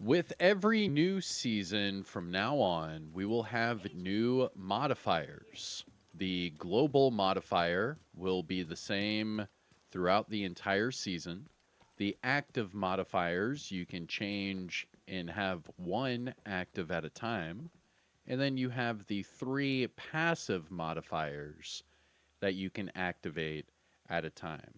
With every new season from now on, we will have new modifiers. The global modifier will be the same throughout the entire season. The active modifiers you can change and have one active at a time. And then you have the three passive modifiers that you can activate at a time.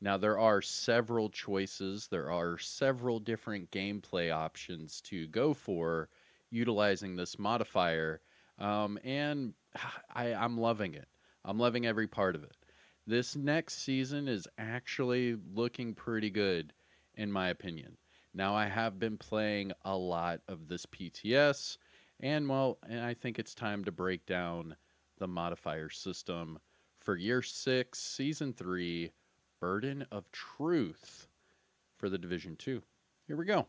Now, there are several choices, there are several different gameplay options to go for utilizing this modifier, and I'm loving it. I'm loving every part of it. This next season is actually looking pretty good, in my opinion. Now, I have been playing a lot of this PTS, and I think it's time to break down the modifier system for year 6, season 3, Burden of Truth for the Division 2. Here we go.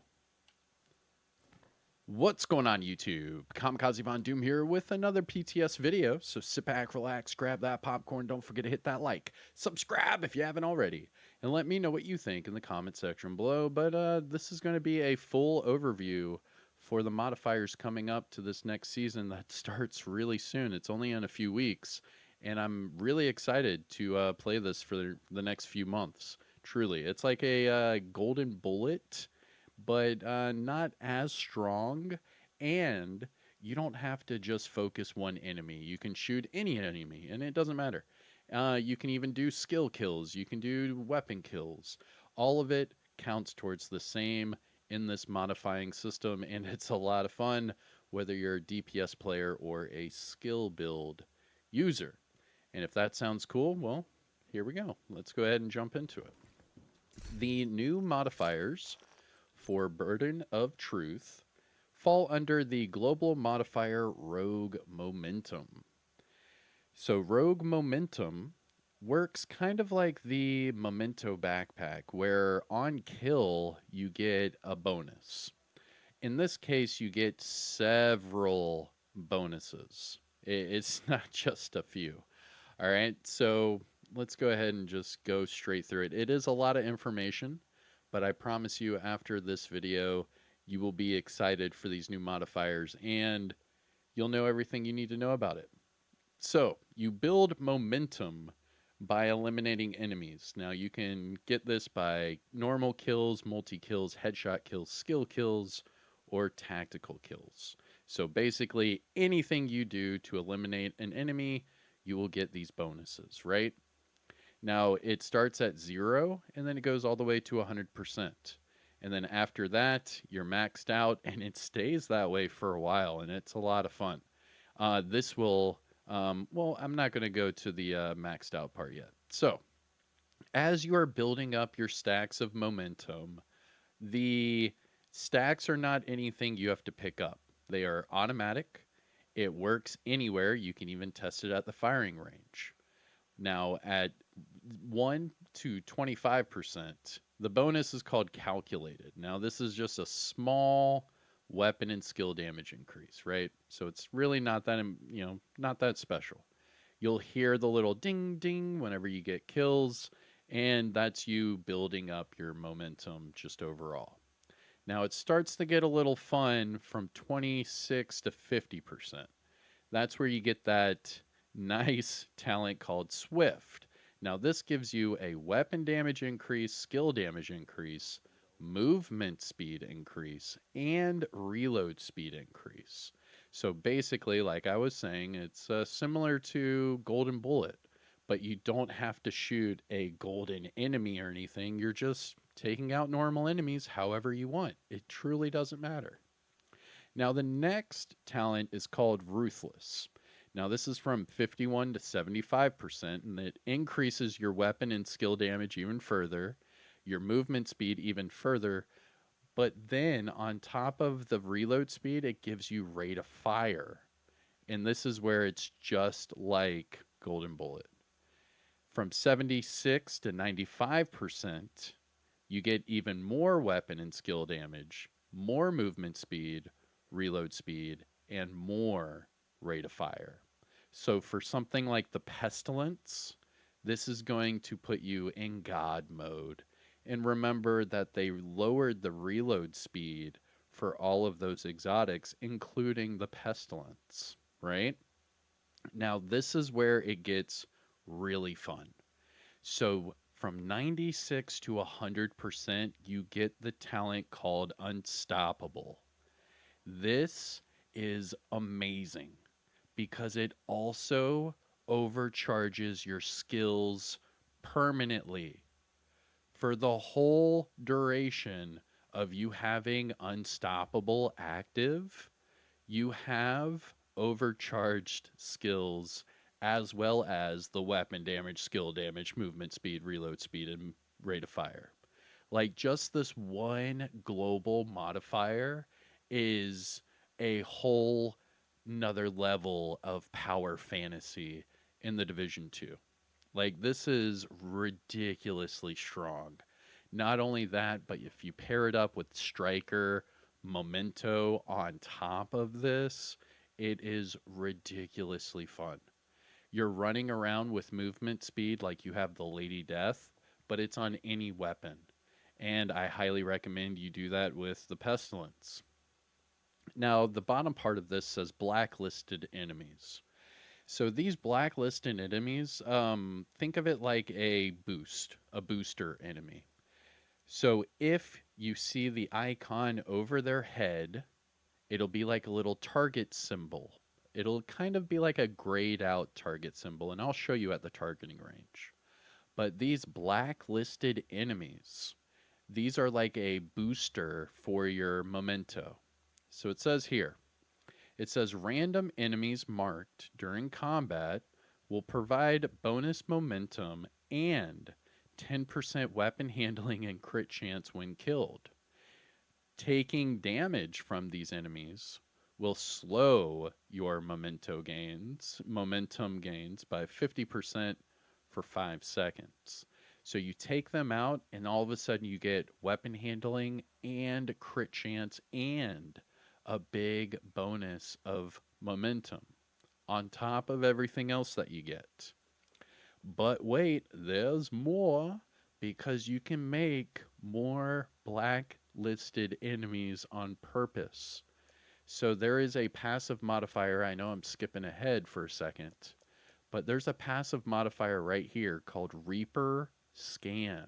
What's going on, YouTube? Kamikazevondoom here with another PTS video. So sit back, relax, grab that popcorn. Don't forget to hit that like. Subscribe if you haven't already. And let me know what you think in the comment section below. But this is going to be a full overview for the modifiers coming up to this next season that starts really soon. It's only in a few weeks. And I'm really excited to play this for the next few months. Truly. It's like a golden bullet, but not as strong, and you don't have to just focus one enemy. You can shoot any enemy, and it doesn't matter. You can even do skill kills. You can do weapon kills. All of it counts towards the same in this modifying system, and it's a lot of fun, whether you're a DPS player or a skill build user. And if that sounds cool, well, here we go. Let's go ahead and jump into it. The new modifiers for Burden of Truth fall under the global modifier Rogue Momentum. So, Rogue Momentum works kind of like the Memento backpack, where on kill you get a bonus. In this case, you get several bonuses, it's not just a few. All right, so let's go ahead and just go straight through it. It is a lot of information, but I promise you after this video, you will be excited for these new modifiers and you'll know everything you need to know about it. So, you build momentum by eliminating enemies. Now, you can get this by normal kills, multi-kills, headshot kills, skill kills, or tactical kills. So, basically, anything you do to eliminate an enemy, you will get these bonuses, right? Now, it starts at 0, and then it goes all the way to 100%. And then after that, you're maxed out, and it stays that way for a while, and it's a lot of fun. This will, well, I'm not going to go to the maxed out part yet. So, as you are building up your stacks of momentum, the stacks are not anything you have to pick up. They are automatic. It works anywhere. You can even test it at the firing range. Now, at 1 to 25%, the bonus is called calculated. Now, this is just a small weapon and skill damage increase, right? So it's really not that, not that special. You'll hear the little ding ding whenever you get kills, and that's you building up your momentum just overall. Now, it starts to get a little fun from 26 to 50%. That's where you get that nice talent called Swift. Now, this gives you a weapon damage increase, skill damage increase, movement speed increase, and reload speed increase. So basically, like I was saying, it's similar to Golden Bullet, but you don't have to shoot a golden enemy or anything. You're just taking out normal enemies however you want. It truly doesn't matter. Now, the next talent is called Ruthless. Now, this is from 51 to 75%, and it increases your weapon and skill damage even further, your movement speed even further, but then on top of the reload speed, it gives you rate of fire. And this is where it's just like Golden Bullet. From 76 to 95%, you get even more weapon and skill damage, more movement speed, reload speed, and more rate of fire. So for something like the Pestilence, this is going to put you in God mode. And remember that they lowered the reload speed for all of those exotics, including the pestilence, right? Now, this is where it gets really fun. So, from 96 to 100%, you get the talent called Unstoppable. This is amazing because it also overcharges your skills permanently for the whole duration of you having Unstoppable active. You have overcharged skills as well as the weapon damage, skill damage, movement speed, reload speed, and rate of fire. Like, just this one global modifier is a whole another level of power fantasy in the Division 2. Like, this is ridiculously strong. Not only that, but if you pair it up with Striker, Memento on top of this, it is ridiculously fun. You're running around with movement speed like you have the Lady Death, but it's on any weapon. And I highly recommend you do that with the Pestilence. Now, the bottom part of this says blacklisted enemies. So these blacklisted enemies, think of it like a booster enemy. So if you see the icon over their head, it'll be like a little target symbol. It'll kind of be like a grayed out target symbol, and I'll show you at the targeting range. But these blacklisted enemies, these are like a booster for your memento. So it says here, it says random enemies marked during combat will provide bonus momentum and 10% weapon handling and crit chance when killed. Taking damage from these enemies will slow your momentum gains by 50% for 5 seconds. So you take them out, and all of a sudden you get weapon handling and crit chance and a big bonus of momentum on top of everything else that you get. But wait, there's more, because you can make more blacklisted enemies on purpose. So there is a passive modifier. I know I'm skipping ahead for a second, but there's a passive modifier right here called Reaper Scan.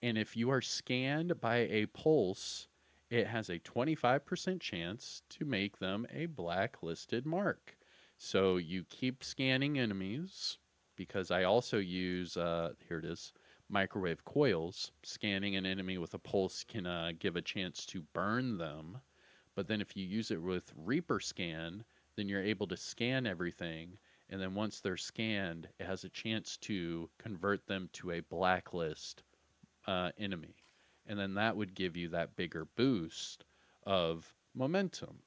And if you are scanned by a pulse, it has a 25% chance to make them a blacklisted mark. So you keep scanning enemies, because I also use, here it is, microwave coils. Scanning an enemy with a pulse can give a chance to burn them. But then if you use it with Reaper Scan, then you're able to scan everything. And then once they're scanned, it has a chance to convert them to a blacklist enemy. And then that would give you that bigger boost of momentum.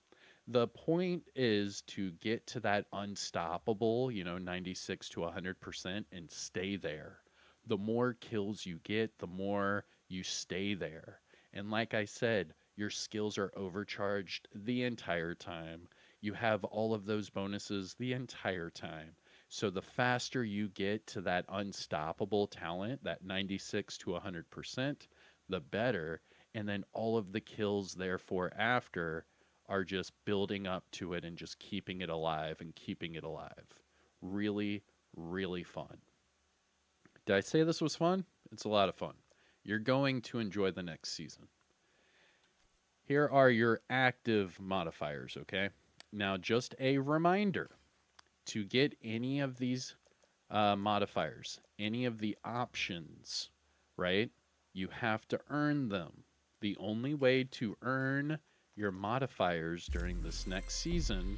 The point is to get to that unstoppable, 96 to 100% and stay there. The more kills you get, the more you stay there. And like I said, your skills are overcharged the entire time. You have all of those bonuses the entire time. So the faster you get to that unstoppable talent, that 96 to 100%, the better. And then all of the kills, therefore, after are just building up to it and just keeping it alive and keeping it alive. Really, really fun. Did I say this was fun? It's a lot of fun. You're going to enjoy the next season. Here are your active modifiers, okay? Now, just a reminder, to get any of these modifiers, any of the options, right, you have to earn them. The only way to earn your modifiers during this next season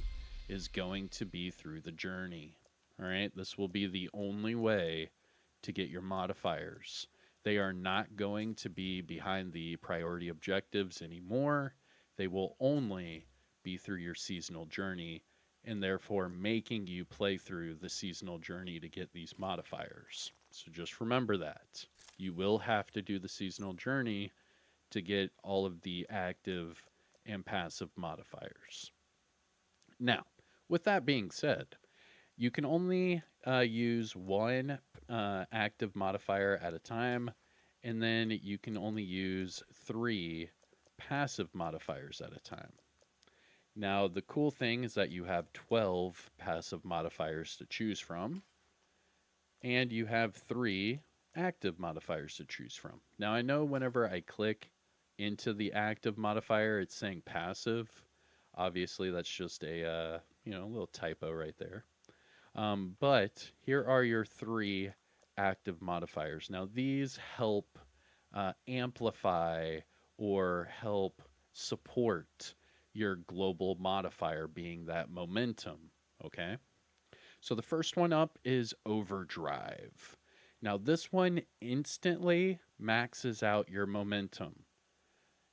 is going to be through the journey. All right, this will be the only way to get your modifiers. They are not going to be behind the priority objectives anymore. They will only be through your seasonal journey, and therefore making you play through the seasonal journey to get these modifiers. So just remember that. You will have to do the seasonal journey to get all of the active and passive modifiers. Now, with that being said, you can only use one active modifier at a time, and then you can only use 3 passive modifiers at a time. Now, the cool thing is that you have 12 passive modifiers to choose from, and you have 3 active modifiers to choose from. Now, I know whenever I click into the active modifier, it's saying passive. Obviously, that's just a little typo right there. But here are your 3 active modifiers. Now, these help amplify or help support your global modifier, being that momentum. Okay. So the first one up is overdrive. Now, this one instantly maxes out your momentum.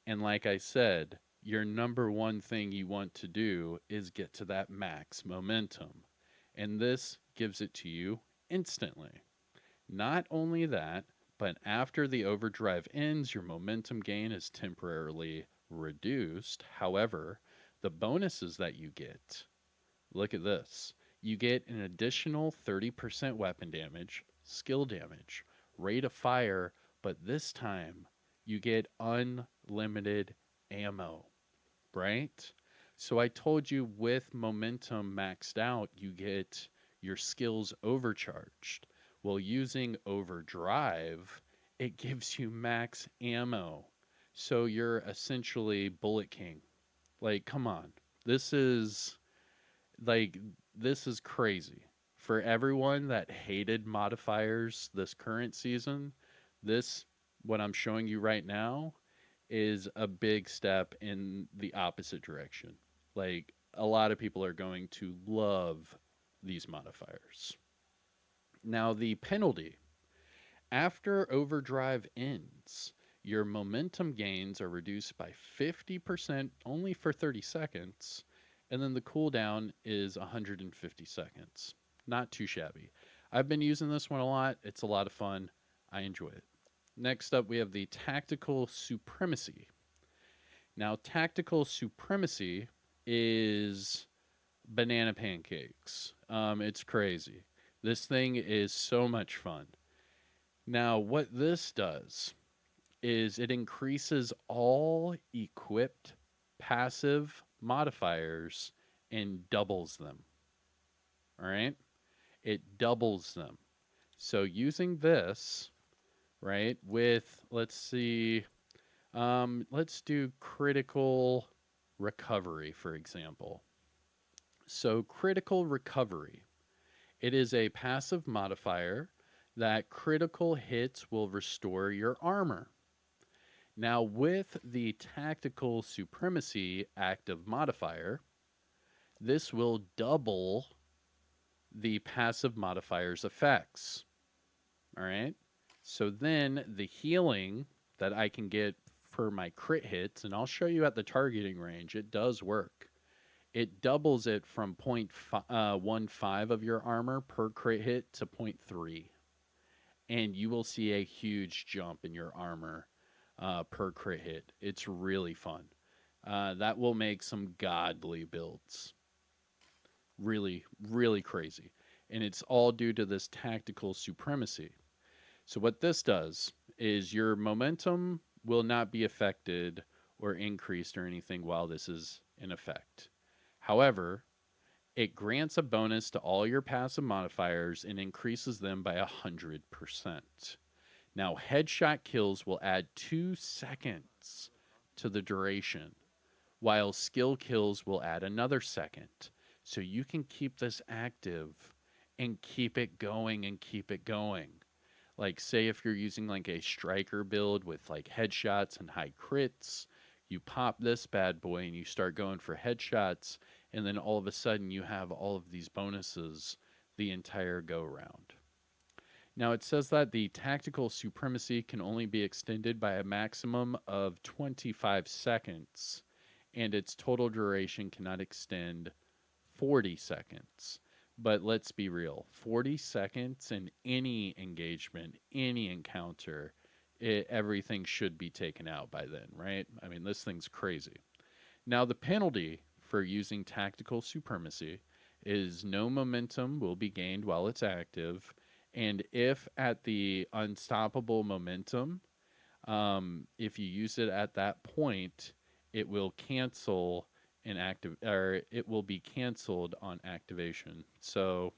And like I said, your number one thing you want to do is get to that max momentum. And this gives it to you instantly. Not only that, but after the overdrive ends, your momentum gain is temporarily reduced. However, the bonuses that you get, look at this. You get an additional 30% weapon damage, skill damage, rate of fire, but this time you get unlimited ammo, right? So I told you with momentum maxed out, you get your skills overcharged. Well, using overdrive, it gives you max ammo. So you're essentially Bullet King. Like, come on. This is like this is crazy. For everyone that hated modifiers this current season, this what I'm showing you right now is a big step in the opposite direction. Like a lot of people are going to love these modifiers. Now the penalty after overdrive ends, your momentum gains are reduced by 50% only for 30 seconds, and then the cooldown is 150 seconds. Not too shabby. I've been using this one a lot. It's a lot of fun. I enjoy it. Next up, we have the Tactical Supremacy. Now, Tactical Supremacy is banana pancakes. It's crazy. This thing is so much fun. Now, what this does is it increases all equipped passive modifiers and doubles them. All right? It doubles them. So using this, right, with, let's see, let's do critical recovery, for example. So critical recovery, it is a passive modifier that critical hits will restore your armor. Now, with the Tactical Supremacy active modifier, this will double the passive modifier's effects. All right? So then the healing that I can get for my crit hits, and I'll show you at the targeting range, it does work. It doubles it from 0.15 of your armor per crit hit to 0.3. And you will see a huge jump in your armor per crit hit. It's really fun. That will make some godly builds. Really, really crazy. And it's all due to this Tactical Supremacy. So what this does is your momentum will not be affected or increased or anything while this is in effect. However, it grants a bonus to all your passive modifiers and increases them by 100%. Now, headshot kills will add 2 seconds to the duration, while skill kills will add another second. So you can keep this active and keep it going and keep it going. Like, say if you're using like a striker build with like headshots and high crits, you pop this bad boy and you start going for headshots, and then all of a sudden you have all of these bonuses the entire go round. Now it says that the Tactical Supremacy can only be extended by a maximum of 25 seconds, and its total duration cannot extend 40 seconds. But let's be real, 40 seconds in any engagement, any encounter, everything should be taken out by then, right? I mean, this thing's crazy. Now, the penalty for using Tactical Supremacy is no momentum will be gained while it's active, and if at the unstoppable momentum, if you use it at that point, it will cancel an active, or it will be canceled on activation. So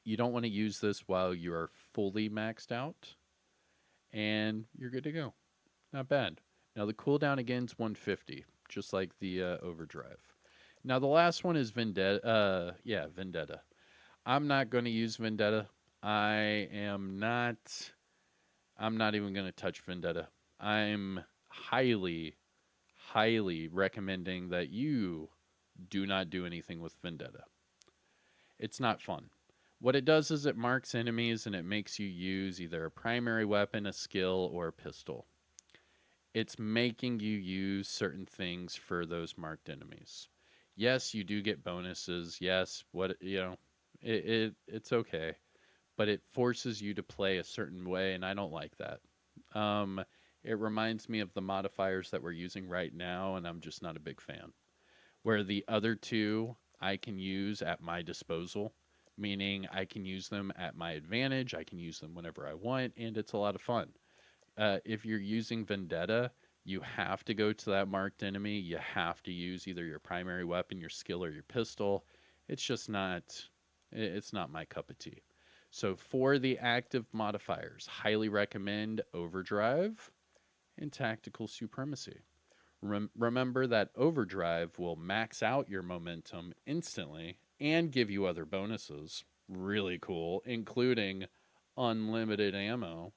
you don't want to use this while you are fully maxed out, and you're good to go. Not bad. Now the cooldown again is 150, just like the overdrive. Now the last one is Vendetta. Yeah, Vendetta. I'm not going to use Vendetta. I am not. I'm not even going to touch Vendetta. I'm highly, highly recommending that you do not do anything with Vendetta. It's not fun. What it does is it marks enemies and it makes you use either a primary weapon, a skill, or a pistol. It's making you use certain things for those marked enemies. Yes, you do get bonuses. Yes, it's okay, but it forces you to play a certain way, and I don't like that. It reminds me of the modifiers that we're using right now, and I'm just not a big fan. Where the other two I can use at my disposal, meaning I can use them at my advantage, I can use them whenever I want, and it's a lot of fun. If you're using Vendetta, you have to go to that marked enemy. You have to use either your primary weapon, your skill, or your pistol. It's just not. It's not my cup of tea. So for the active modifiers, highly recommend Overdrive and Tactical Supremacy. Remember that Overdrive will max out your momentum instantly and give you other bonuses. Really cool, including unlimited ammo.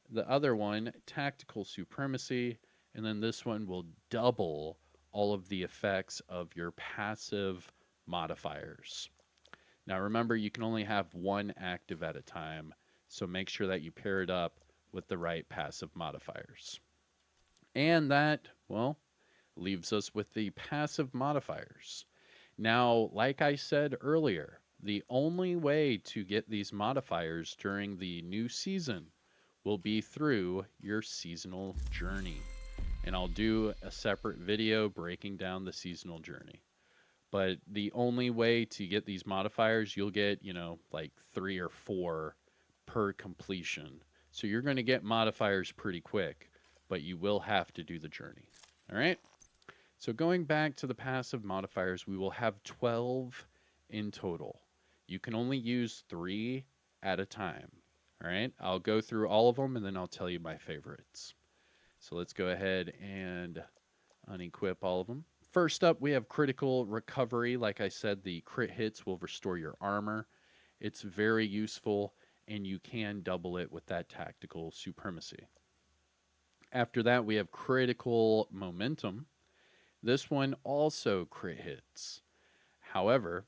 The other one, Tactical Supremacy, and then this one will double all of the effects of your passive modifiers. Now remember, you can only have one active at a time, so make sure that you pair it up with the right passive modifiers. And that, well, leaves us with the passive modifiers. Now, like I said earlier, the only way to get these modifiers during the new season will be through your seasonal journey. And I'll do a separate video breaking down the seasonal journey. But the only way to get these modifiers, you'll get, like 3 or 4 per completion. So you're going to get modifiers pretty quick, but you will have to do the journey. All right? So going back to the passive modifiers, we will have 12 in total. You can only use 3 at a time. All right? I'll go through all of them and then I'll tell you my favorites. So let's go ahead and unequip all of them. First up, we have critical recovery. Like I said, the crit hits will restore your armor. It's very useful, and you can double it with that tactical supremacy. After that, we have critical momentum. This one also crit hits. However,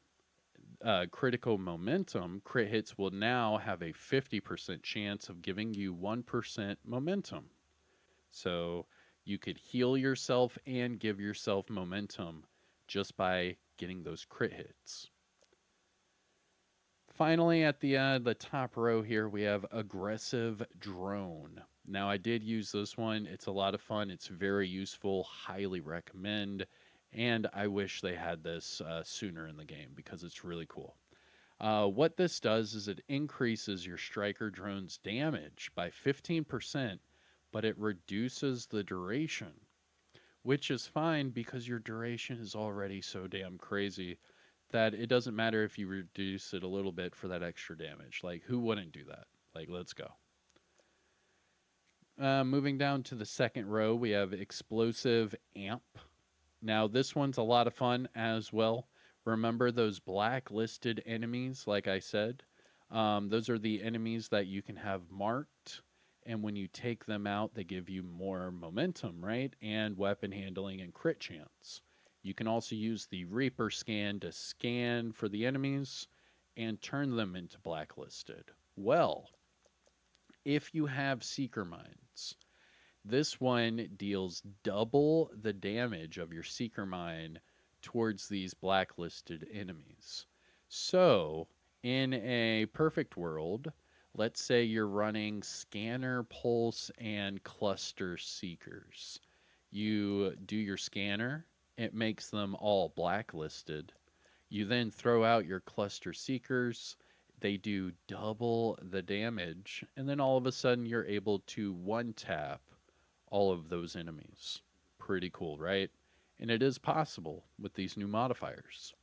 critical momentum crit hits will now have a 50% chance of giving you 1% momentum. So you could heal yourself and give yourself momentum just by getting those crit hits. Finally, at the top row here, we have aggressive drone. Now, I did use this one. It's a lot of fun. It's very useful. Highly recommend. And I wish they had this sooner in the game because it's really cool. What this does is it increases your striker drone's damage by 15%, but it reduces the duration, which is fine because your duration is already so damn crazy that it doesn't matter if you reduce it a little bit for that extra damage. Like, who wouldn't do that? Like, let's go. Moving down to the second row, we have explosive amp. Now, this one's a lot of fun as well. Remember those blacklisted enemies, like I said? Those are the enemies that you can have marked. And when you take them out, they give you more momentum, right? And weapon handling and crit chance. You can also use the Reaper scan to scan for the enemies and turn them into blacklisted. Well, if you have Seeker Mines, this one deals double the damage of your Seeker Mine towards these blacklisted enemies. So, in a perfect world, let's say you're running Scanner, Pulse, and Cluster Seekers. You do your scanner, it makes them all blacklisted. You then throw out your Cluster Seekers, they do double the damage, and then all of a sudden you're able to one-tap all of those enemies. Pretty cool, right? and it is possible with these new modifiers.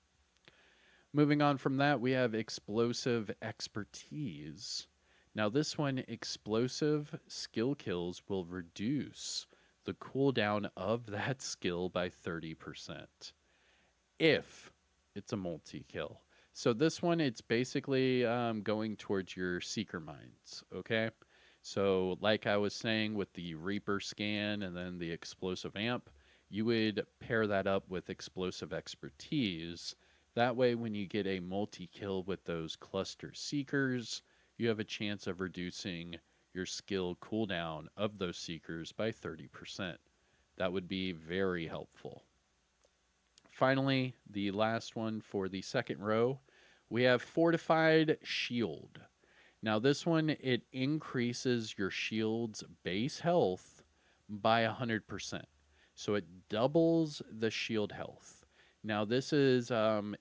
Moving on from that, we have explosive expertise. Now, this one, explosive skill kills will reduce the cooldown of that skill by 30% if it's a multi-kill. So this one, it's basically going towards your seeker mines, okay? So like I was saying with the Reaper scan and then the explosive amp, you would pair that up with explosive expertise. That way when you get a multi-kill with those cluster seekers, you have a chance of reducing your skill cooldown of those seekers by 30%. That would be very helpful. Finally, the last one for the second row, we have Fortified Shield. Now this one, it increases your shield's base health by 100%. So it doubles the shield health. Now this is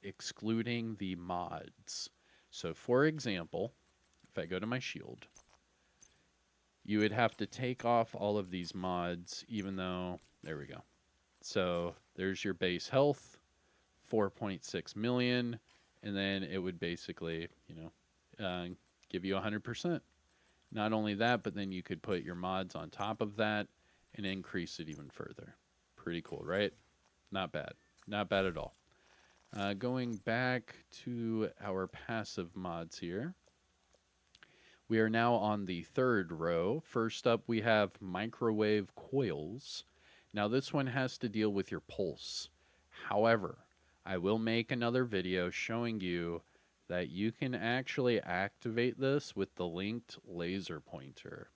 excluding the mods. So for example, if I go to my shield, you would have to take off all of these mods, even though, there we go. So there's your base health, 4.6 million, and then it would basically, give you 100%. Not only that, but then you could put your mods on top of that and increase it even further. Pretty cool, right? Not bad. Not bad at all. Going back to our passive mods here. We are now on the third row. First up, we have microwave coils. Now this one has to deal with your pulse. However, I will make another video showing you that you can actually activate this with the linked laser pointer.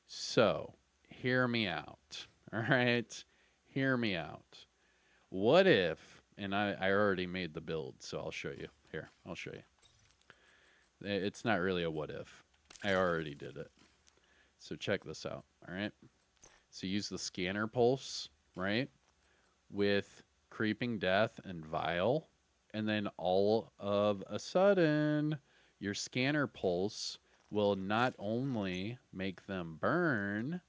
So, hear me out. All right? Hear me out. What if, and I already made the build, so I'll show you. Here, I'll show you. It's not really a what if. I already did it. So check this out, all right? So use the scanner pulse, right? With Creeping Death and Vile. And then all of a sudden, your scanner pulse will not only make them burn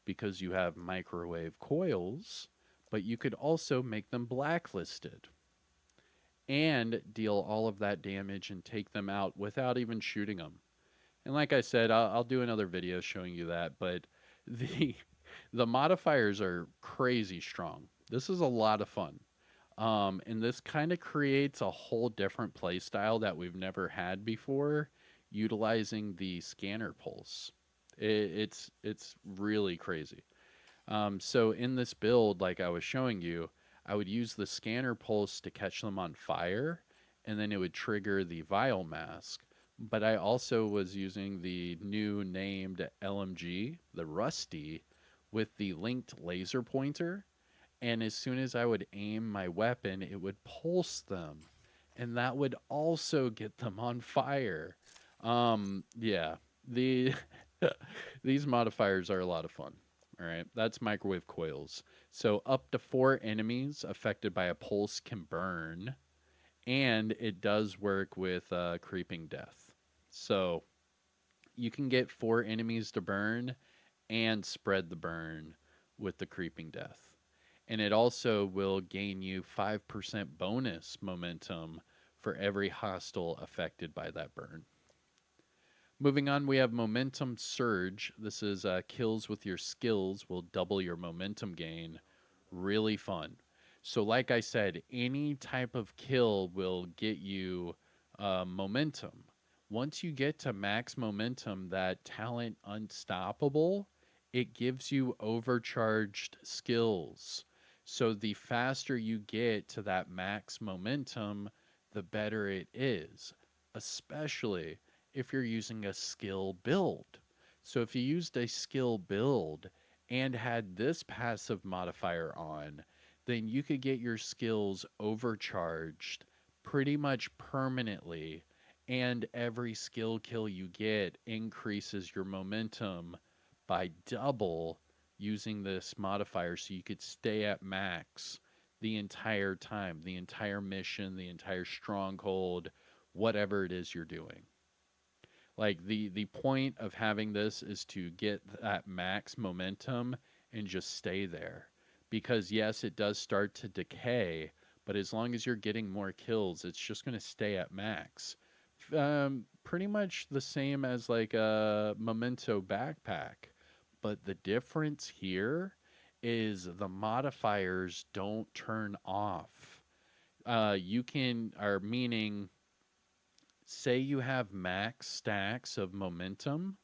because you have microwave coils, but you could also make them blacklisted and deal all of that damage and take them out without even shooting them. And like I said, I'll do another video showing you that, but the the modifiers are crazy strong. This is a lot of fun. And this kind of creates a whole different play style that we've never had before, utilizing the scanner pulse. It's really crazy. So in this build, like I was showing you, I would use the scanner pulse to catch them on fire, and then it would trigger the vial mask. But I also was using the new named LMG, the Rusty, with the linked laser pointer. And as soon as I would aim my weapon, it would pulse them. And that would also get them on fire. Yeah, the these modifiers are a lot of fun. All right, that's microwave coils. So up to 4 enemies affected by a pulse can burn, and it does work with creeping death. So you can get 4 enemies to burn and spread the burn with the creeping death. And it also will gain you 5% bonus momentum for every hostile affected by that burn. Moving on, we have Momentum Surge. This is kills with your skills will double your momentum gain. Really fun. So like I said, any type of kill will get you momentum. Once you get to max momentum, that talent Unstoppable, it gives you overcharged skills. So the faster you get to that max momentum, the better it is, especially if you're using a skill build. So if you used a skill build and had this passive modifier on, then you could get your skills overcharged pretty much permanently, and every skill kill you get increases your momentum by double using this modifier, so you could stay at max the entire time, the entire mission, the entire stronghold, whatever it is you're doing. Like the point of having this is to get that max momentum and just stay there. because yes, it does start to decay, but as long as you're getting more kills, it's just going to stay at max. Pretty much the same as like a memento backpack, but the difference here is the modifiers don't turn off. You can, or meaning, say you have max stacks of momentum,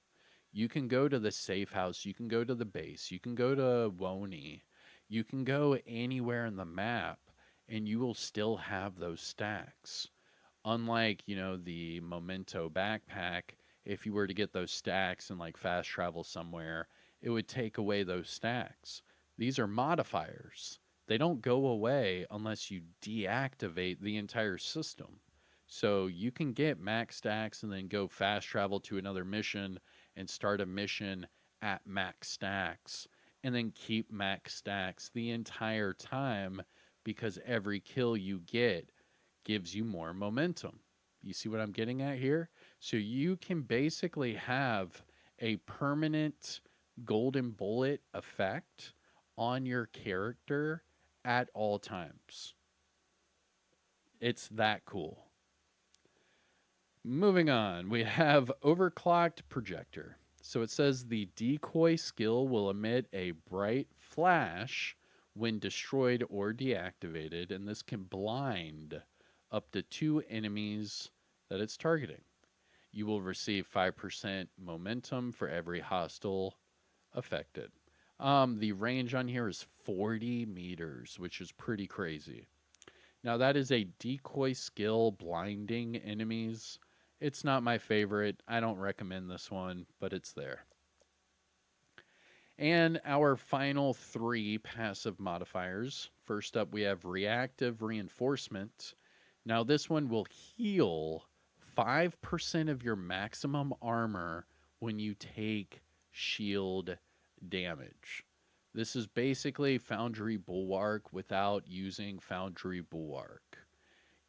you can go to the safe house, you can go to the base, you can go to Woney, you can go anywhere in the map, and you will still have those stacks. Unlike, the Memento backpack, if you were to get those stacks and like fast travel somewhere, it would take away those stacks. These are modifiers. They don't go away unless you deactivate the entire system. So you can get max stacks and then go fast travel to another mission and start a mission at max stacks and then keep max stacks the entire time because every kill you get gives you more momentum. You see what I'm getting at here? So you can basically have a permanent golden bullet effect on your character at all times. It's that cool. Moving on, we have overclocked projector. So it says the decoy skill will emit a bright flash when destroyed or deactivated, and this can blind up to 2 enemies that it's targeting. You will receive 5% momentum for every hostile affected. The range on here is 40 meters, which is pretty crazy. Now, that is a decoy skill blinding enemies. It's not my favorite. I don't recommend this one, but it's there. And our final 3 passive modifiers. First up, we have reactive reinforcement. Now, this one will heal 5% of your maximum armor when you take shield damage. This is basically Foundry Bulwark without using Foundry Bulwark.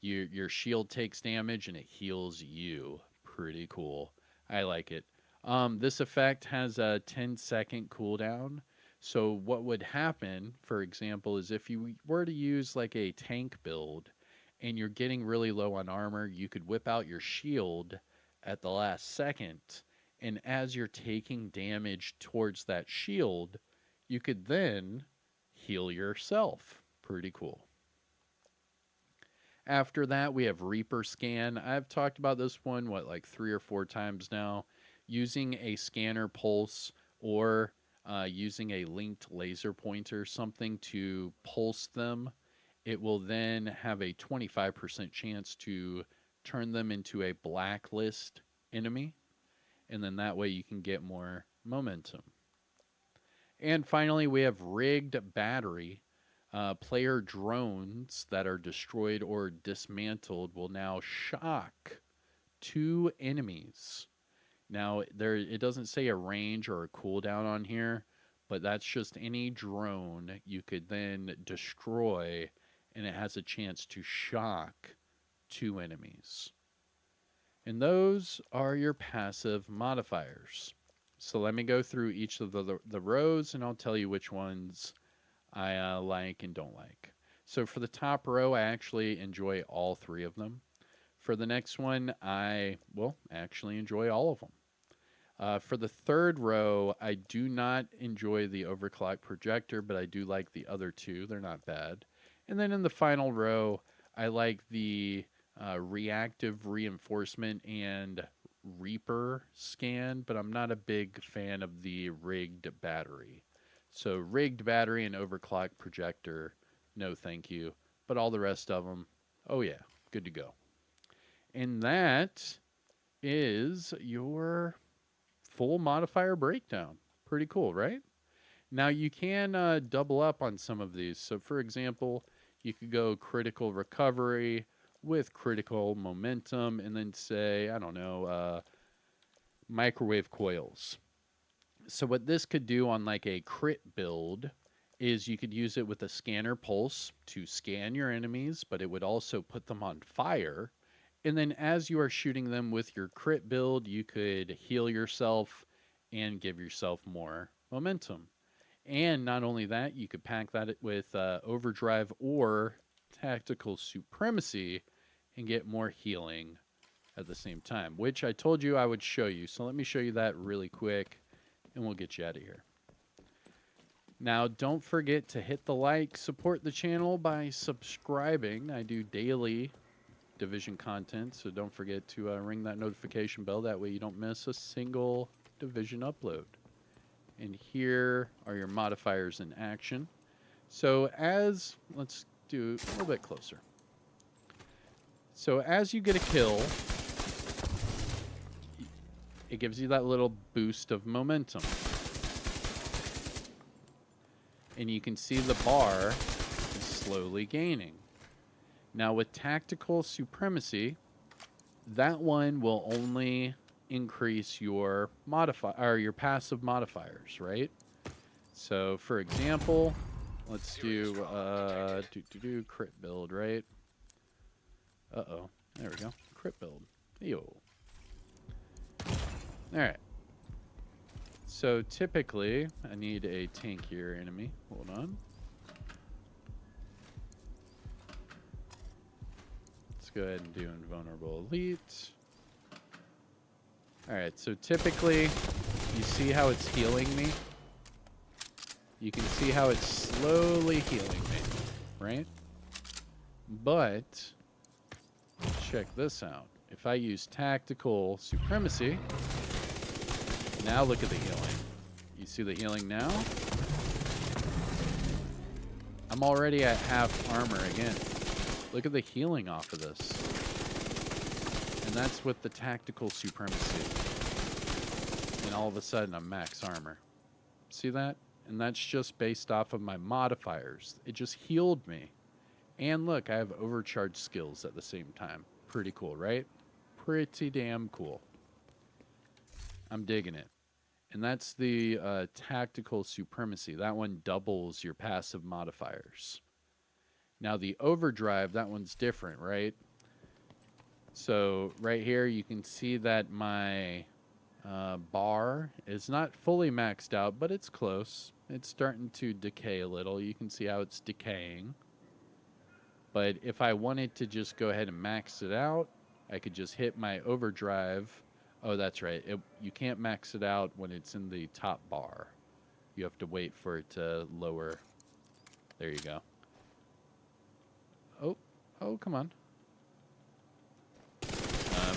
Your shield takes damage and it heals you. Pretty cool. I like it. This effect has a 10-second cooldown. So what would happen, for example, is if you were to use like a tank build and you're getting really low on armor, you could whip out your shield at the last second. And as you're taking damage towards that shield, you could then heal yourself. Pretty cool. After that, we have Reaper Scan. I've talked about this one, like 3 or 4 times now. Using a scanner pulse or using a linked laser pointer, something to pulse them, it will then have a 25% chance to turn them into a blacklist enemy. And then that way you can get more momentum. And finally, we have Rigged Battery. Player drones that are destroyed or dismantled will now shock 2 enemies. Now, it doesn't say a range or a cooldown on here, but that's just any drone you could then destroy, and it has a chance to shock 2 enemies. And those are your passive modifiers. So let me go through each of the rows, and I'll tell you which ones I like and don't like. So for the top row, I actually enjoy all 3 of them. For the next one, I actually enjoy all of them. For the third row, I do not enjoy the overclock projector, but I do like the other 2. They're not bad. And then in the final row, I like the reactive reinforcement and Reaper Scan, but I'm not a big fan of the rigged battery. So rigged battery and overclock projector, no thank you. But all the rest of them, oh yeah, good to go. And that is your full modifier breakdown. Pretty cool, right? Now you can double up on some of these. So for example, you could go critical recovery with critical momentum and then say, I don't know, microwave coils. So what this could do on like a crit build is you could use it with a scanner pulse to scan your enemies, but it would also put them on fire. And then as you are shooting them with your crit build, you could heal yourself and give yourself more momentum. And not only that, you could pack that with overdrive or tactical supremacy and get more healing at the same time, which I told you I would show you. So let me show you that really quick and we'll get you out of here. Now, don't forget to hit the like, support the channel by subscribing. I do daily Division content, so don't forget to ring that notification bell. That way you don't miss a single Division upload. And here are your modifiers in action. So let's do a little bit closer. So as you get a kill, it gives you that little boost of momentum. And you can see the bar is slowly gaining. Now with tactical supremacy, that one will only increase your your passive modifiers, right? So for example, let's do crit build, right? Uh-oh. There we go. Crit build. Yo. Alright. So typically, I need a tankier enemy. Hold on. Let's go ahead and do Invulnerable Elite. Alright, so typically, you see how it's healing me? You can see how it's slowly healing me, right? But, check this out. If I use Tactical Supremacy, now look at the healing. You see the healing now? I'm already at half armor again. Look at the healing off of this. And that's with the Tactical Supremacy. And all of a sudden I'm max armor. See that? And that's just based off of my modifiers. It just healed me. And look, I have overcharged skills at the same time. Pretty cool, right? Pretty damn cool. I'm digging it. And that's the Tactical Supremacy. That one doubles your passive modifiers. Now the Overdrive, that one's different, right? So right here you can see that my bar is not fully maxed out, but it's close. It's starting to decay a little. You can see how it's decaying. But if I wanted to just go ahead and max it out, I could just hit my Overdrive. Oh, that's right. You can't max it out when it's in the top bar. You have to wait for it to lower. There you go. Oh, come on.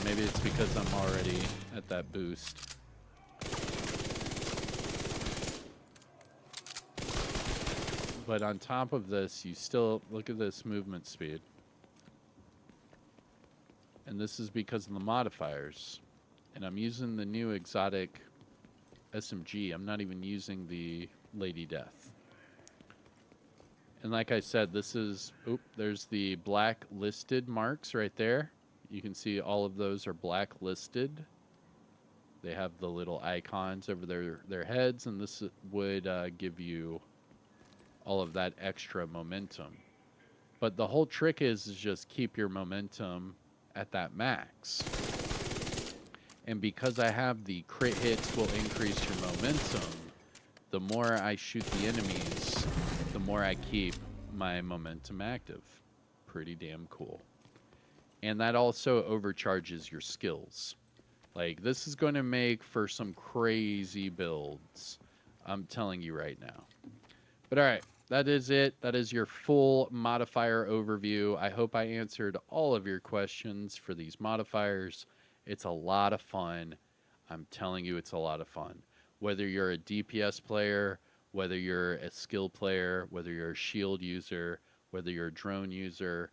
Maybe it's because I'm already at that boost. But on top of this, you still look at this movement speed. And this is because of the modifiers. And I'm using the new exotic SMG. I'm not even using the Lady Death. And like I said, this is, there's the blacklisted marks right there. You can see all of those are blacklisted. They have the little icons over their heads, and this would give you all of that extra momentum. But the whole trick is just keep your momentum at that max. And because I have the crit hits will increase your momentum, the more I shoot the enemies, the more I keep my momentum active. Pretty damn cool. And that also overcharges your skills. Like, this is going to make for some crazy builds. I'm telling you right now. But all right, that is it. That is your full modifier overview. I hope I answered all of your questions for these modifiers. It's a lot of fun. I'm telling you, it's a lot of fun. Whether you're a DPS player, whether you're a skill player, whether you're a shield user, whether you're a drone user,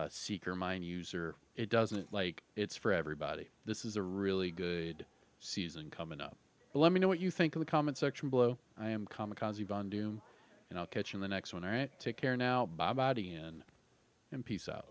seeker mine user, it doesn't, like, it's for everybody. This is a really good season coming up. But let me know what you think in the comment section below. I am Kamikazevondoom, and I'll catch you in the next one, all right? Take care now. Bye-bye, and peace out.